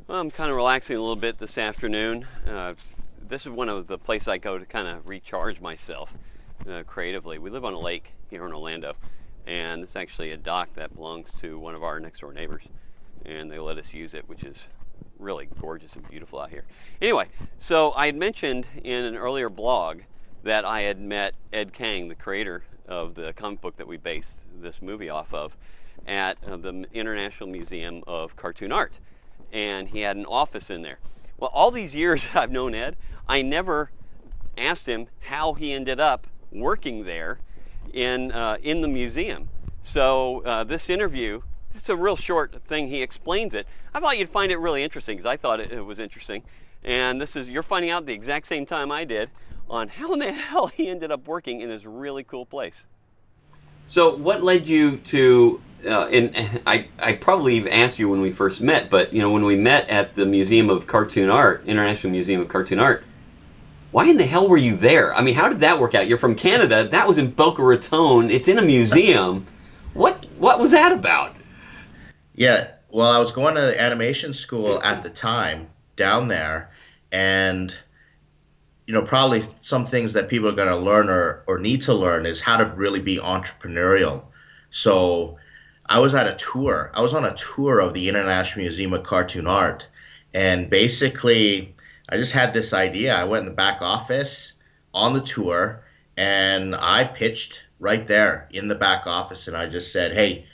Well, I'm kind of relaxing a little bit this afternoon. This is one of the places I go to kind of recharge myself creatively. We live on a lake here in Orlando, and it's actually a dock that belongs to one of our next door neighbors, and they let us use it, which is really gorgeous and beautiful out here. Anyway, so I had mentioned in an earlier blog that I had met Ed Kang, the creator of the comic book that we based this movie off of, at the International Museum of Cartoon Art. And he had an office in there. Well, all these years I've known Ed, I never asked him how he ended up working there in the museum. So this interview, it's a real short thing. He explains it. I thought you'd find it really interesting because I thought it was interesting. And you're finding out the exact same time I did on how in the hell he ended up working in this really cool place. So what led you to, and I probably even asked you when we first met, but when we met at the Museum of Cartoon Art, International Museum of Cartoon Art, why in the hell were you there? I mean, how did that work out? You're from Canada. That was in Boca Raton. It's in a museum. What was that about? Yeah, well, I was going to animation school at the time down there, and probably some things that people are going to learn or need to learn is how to really be entrepreneurial. So I was on a tour of the International Museum of Cartoon Art, and basically I just had this idea. I went in the back office on the tour, and I pitched right there in the back office, and I just said, hey,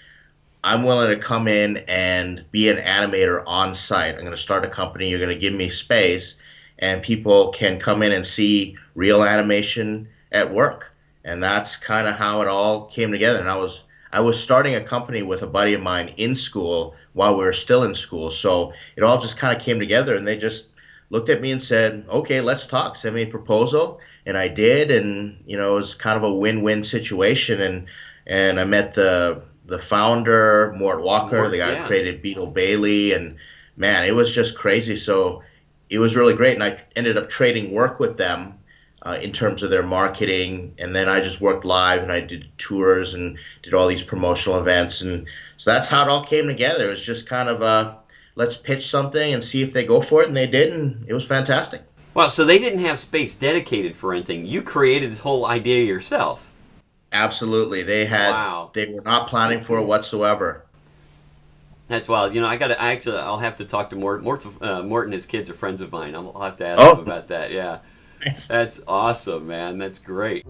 I'm willing to come in and be an animator on site. I'm going to start a company. You're going to give me space, and people can come in and see real animation at work. And that's kind of how it all came together. And I was starting a company with a buddy of mine in school while we were still in school. So it all just kind of came together, and they just looked at me and said, okay, let's talk. Send me a proposal. And I did. And, it was kind of a win-win situation. And I met the founder, Mort Walker, the guy who created Beetle Bailey. And man, it was just crazy. So it was really great, and I ended up trading work with them in terms of their marketing, and then I just worked live, and I did tours and did all these promotional events, and so that's how it all came together. It was just kind of let's pitch something and see if they go for it, and they did, and it was fantastic. Wow, so they didn't have space dedicated for renting. You created this whole idea yourself. Absolutely. They were not planning for it whatsoever. That's wild. I'll have to talk to Mort. Mort and his kids are friends of mine. I'll have to ask him about that. Yeah. Nice. That's awesome, man. That's great.